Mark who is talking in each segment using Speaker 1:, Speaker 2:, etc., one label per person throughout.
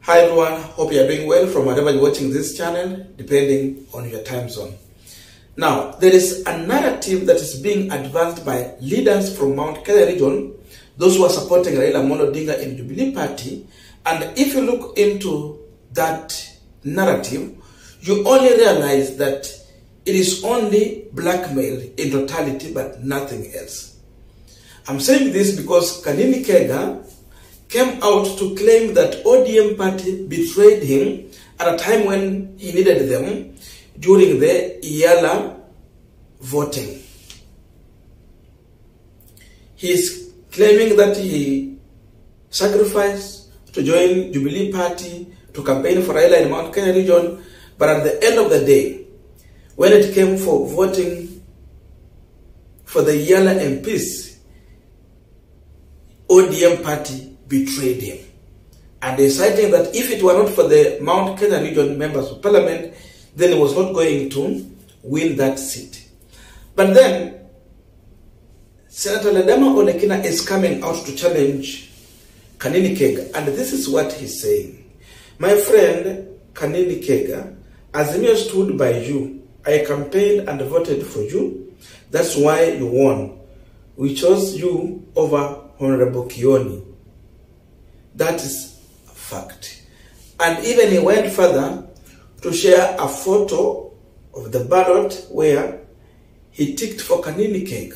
Speaker 1: Hi everyone, hope you are doing well from wherever you're watching this channel, depending on your time zone. Now, there is a narrative that is being advanced by leaders from Mount Kenya region, those who are supporting Raila Odinga in Jubilee Party, and if you look into that narrative, you only realize that it is only blackmail in totality, but nothing else. I'm saying this because Kanini Kega came out to claim that ODM party betrayed him at a time when he needed them during the Iyala voting. He is claiming that he sacrificed to join Jubilee Party to campaign for Raila in Mount Kenya region, but at the end of the day, when it came for voting for the Iyala MPs, ODM party betrayed him. And they're citing that if it were not for the Mount Kenya region members of parliament, then he was not going to win that seat. But then, Senator Ledama Olekina is coming out to challenge Kanini Kega. And this is what he's saying. My friend, Kanini Kega, Azimio stood by you. I campaigned and voted for you. That's why you won. We chose you over Honorable Kioni. That is a fact. And even he went further to share a photo of the ballot where he ticked for Kanini Kega.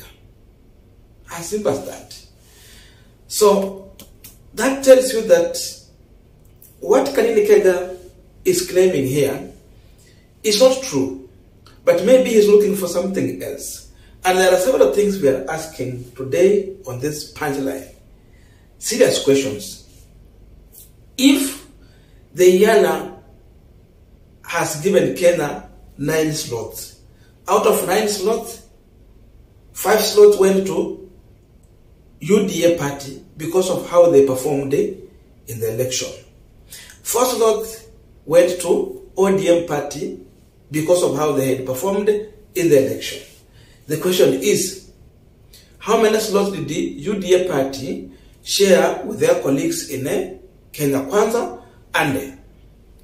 Speaker 1: As simple as that. So that tells you that what Kanini Kega is claiming here is not true. But maybe he's looking for something else. And there are several things we are asking today on this punchline. Serious questions. If the Iyala has given Kenya 9 slots, out of 9 slots, 5 slots went to UDA party because of how they performed in the election. 4 slots went to ODM party because of how they had performed in the election. The question is, how many slots did the UDA party share with their colleagues in Kenya Kwanza, and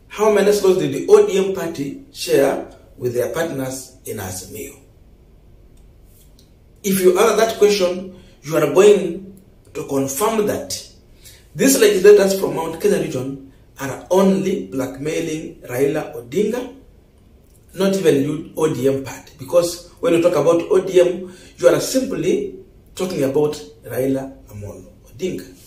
Speaker 1: how many slots did the ODM party share with their partners in Azimio? If you answer that question, you are going to confirm that these legislators from Mount Kenya region are only blackmailing Raila Odinga, not even ODM party. Because when you talk about ODM, you are simply talking about Raila Odinga.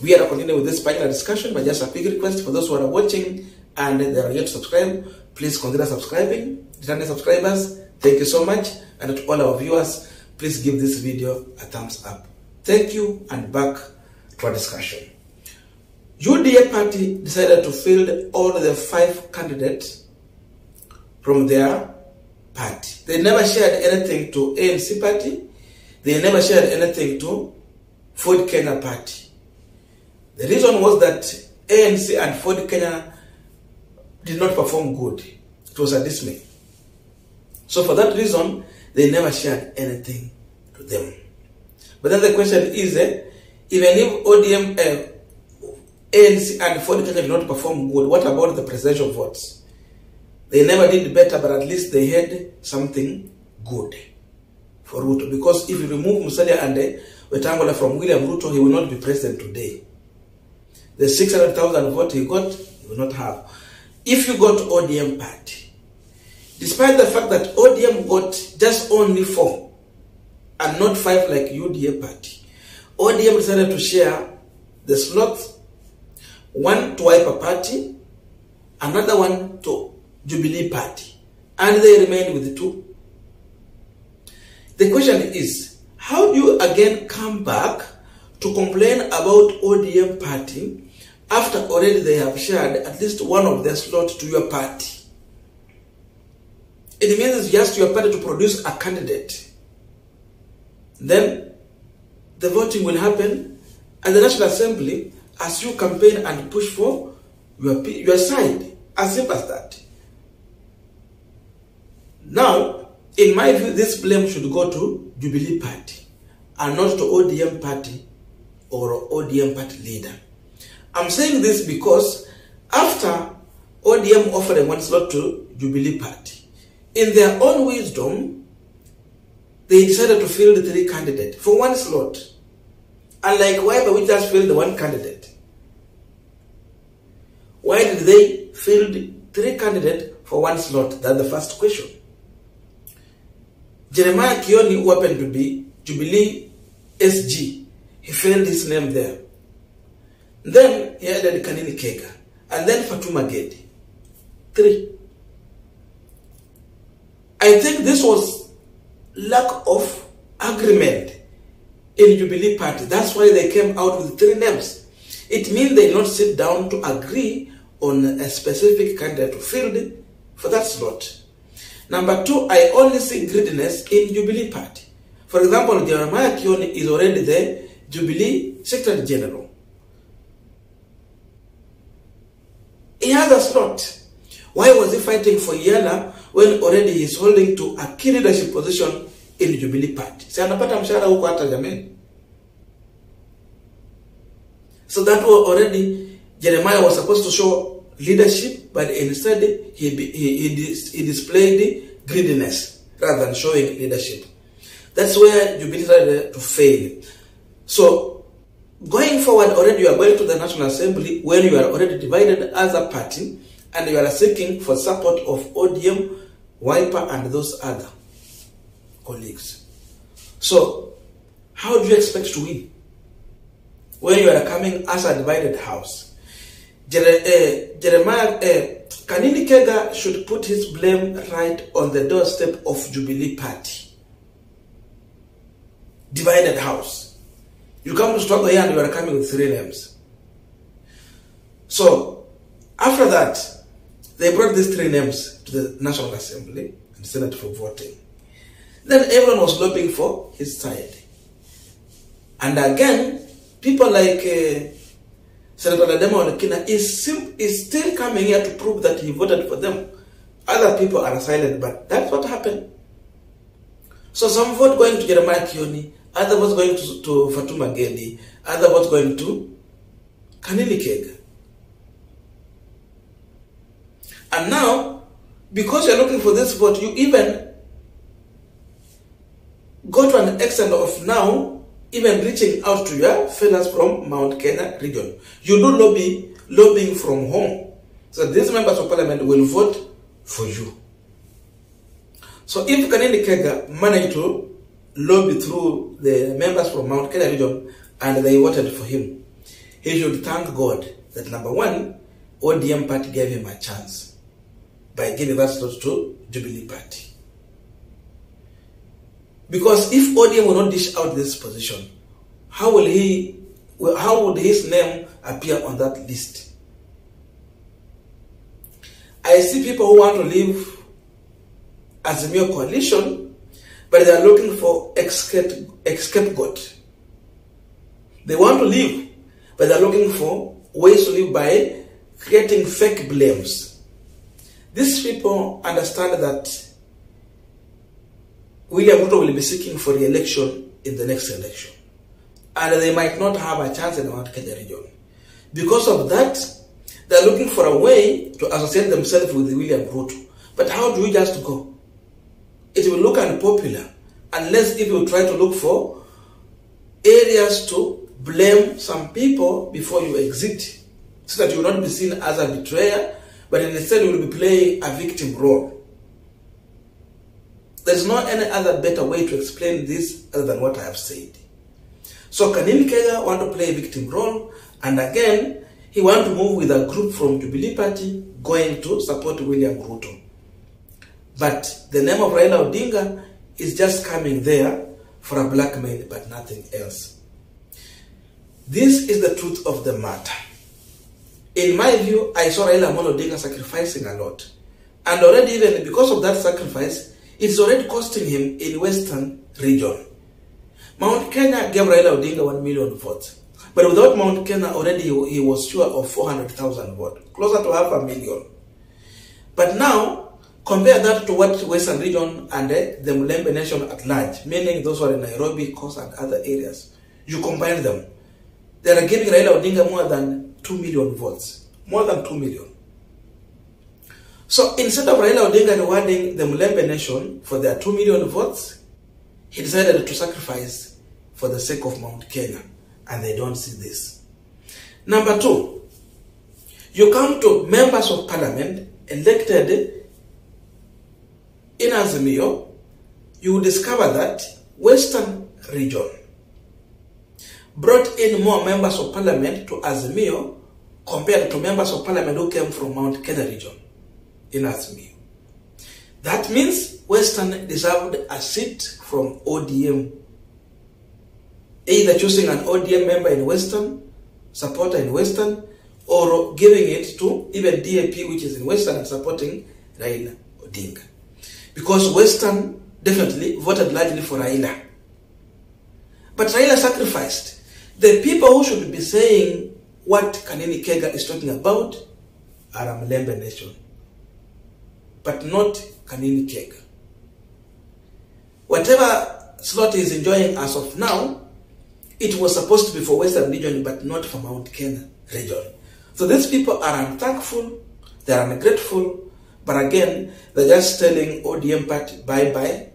Speaker 1: We are continuing with this panel discussion, but just a quick request for those who are watching and they are yet to subscribe, please consider subscribing. Returning subscribers, thank you so much. And to all our viewers, please give this video a thumbs up. Thank you, and back to our discussion. UDA party decided to field all the 5 candidates from their party. They never shared anything to ANC party. They never shared anything to Ford Kenya party. The reason was that ANC and Ford Kenya did not perform good. It was a dismay. So for that reason, they never shared anything to them. But then the question is, even if ODM, ANC and Ford Kenya did not perform good, what about the presidential votes? They never did better, but at least they had something good for Ruto. Because if you remove Musalia and Wetangula from William Ruto, he will not be president today. The 600,000 votes he got, he will not have. If you got ODM party, despite the fact that ODM got just only 4 and not 5 like UDA party, ODM decided to share the slots, one to Wiper party, another one to Jubilee party, and they remained with the 2. The question is, how do you again come back to complain about ODM party after already they have shared at least one of their slots to your party? It means it's just your party to produce a candidate. Then the voting will happen at the National Assembly as you campaign and push for your side. As simple as that. Now, in my view, this blame should go to Jubilee party and not to ODM party or ODM party leader. I'm saying this because After ODM offered one slot to Jubilee Party, in their own wisdom, they decided to field 3 candidates for 1 slot. Unlike Wiper, which just filled 1 candidate. Why did they field 3 candidates for 1 slot? That's the first question. Jeremiah Kioni, who happened to be Jubilee SG, he filled his name there. Then he added Kanini Kega, and then Fatuma Gedi. 3. I think this was lack of agreement in Jubilee Party. That's why they came out with 3 names. It means they did not sit down to agree on a specific candidate to field for that slot. Number 2, I only see greediness in Jubilee Party. For example, Jeremiah Kioni is already the Jubilee Secretary General. He has a slot. Why was he fighting for Yala when already he is holding to a key leadership position in the Jubilee Party? Si anapata mshahara huko hata jameni. So that was already, Jeremiah was supposed to show leadership, but instead he displayed greediness rather than showing leadership. That's where Jubilee started to fail. So going forward, already you are going to the National Assembly when you are already divided as a party and you are seeking for support of ODM, Wiper, and those other colleagues. So how do you expect to win when you are coming as a divided house? Jeremiah Kanini Kega should put his blame right on the doorstep of Jubilee Party. Divided house. You come to struggle here and you are coming with 3 names. So after that, they brought these 3 names to the National Assembly and Senate for voting. Then everyone was lobbying for his side. And again, people like Senator Ledama Olekina is still coming here to prove that he voted for them. Other people are silent, but that's what happened. So some vote going to Jeremiah Kioni, other votes going to Fatuma Gedi, other votes going to Kanini Kega. And now, because you're looking for this vote, you even go to an extent of now even reaching out to your fellows from Mount Kenya region. You do lobbying from home. So these members of parliament will vote for you. So if Kanini Kega managed to lobby through the members from Mount Kenya region and they voted for him, he should thank God that number 1, ODM party gave him a chance by giving that slot to Jubilee Party. Because if ODM will not dish out this position, how would his name appear on that list? I see people who want to leave as a mere coalition, but they are looking for a scapegoat. They want to leave, but they are looking for ways to live by creating fake blames. These people understand that William Ruto will be seeking for re-election in the next election. And they might not have a chance in the Mount Kenya region. Because of that, they are looking for a way to associate themselves with William Ruto. But how do we just go? It will look unpopular unless if you try to look for areas to blame some people before you exit, so that you will not be seen as a betrayer, but instead you will be playing a victim role. There is not any other better way to explain this other than what I have said. So Kanini Kega want to play a victim role, and again, he want to move with a group from Jubilee Party going to support William Ruto. But the name of Raila Odinga is just coming there for a blackmail, but nothing else. This is the truth of the matter. In my view, I saw Raila Odinga sacrificing a lot. And already even because of that sacrifice, it's already costing him in Western region. Mount Kenya gave Raila Odinga 1 million votes. But without Mount Kenya, already he was sure of 400,000 votes. Closer to 500,000. But now, compare that to what Western region and the Mulembe nation at large, meaning those who are in Nairobi, Coast and other areas. You combine them. They are giving Raila Odinga more than 2 million votes. more than 2 million. So instead of Raila Odinga rewarding the Mulembe nation for their 2 million votes, he decided to sacrifice for the sake of Mount Kenya, and they don't see this. Number 2, you come to members of parliament elected in Azimio, you discover that Western region brought in more members of parliament to Azimio compared to members of parliament who came from Mount Kenya region in Azimio. That means Western deserved a seat from ODM, either choosing an ODM member in Western, supporter in Western, or giving it to even DAP, which is in Western, and supporting Raila Odinga. Because Western definitely voted largely for Raila. But Raila sacrificed. The people who should be saying what Kanini Kega is talking about are a Mulembe nation, but not Kanini Kega. Whatever slot is enjoying as of now, it was supposed to be for Western region, but not for Mount Kenya region. So these people are unthankful, they are ungrateful, but again, they're just telling ODM party, bye-bye,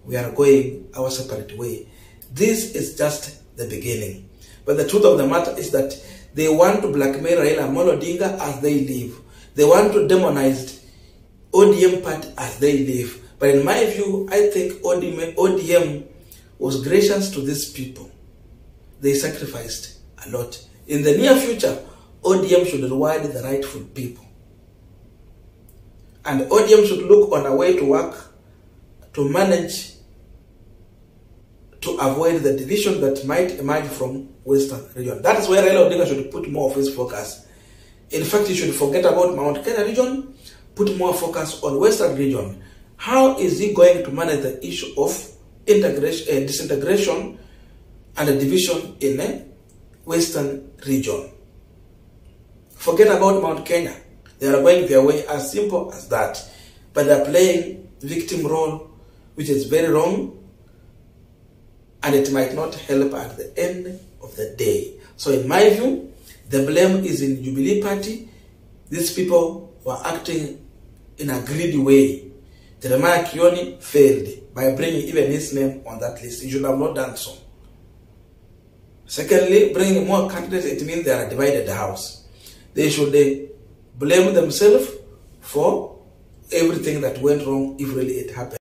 Speaker 1: we are going our separate way. This is just the beginning. But the truth of the matter is that they want to blackmail Raila Odinga as they leave. They want to demonize ODM party as they leave. But in my view, I think ODM was gracious to these people. They sacrificed a lot. In the near future, ODM should reward the rightful people. And ODM should look on a way to work to manage to avoid the division that might emerge from Western region. That is where Raila Odinga should put more of his focus. In fact, he should forget about Mount Kenya region, put more focus on Western region. How is he going to manage the issue of integration, disintegration and a division in a Western region? Forget about Mount Kenya. They are going their way, as simple as that. But they are playing victim role, which is very wrong, and it might not help at the end of the day. So in my view, the blame is in Jubilee Party. These people were acting in a greedy way. Jeremiah Kioni failed by bringing even his name on that list. He should have not done so. Secondly, bringing more candidates, it means they are divided the house. They should blame themselves for everything that went wrong if really it happened.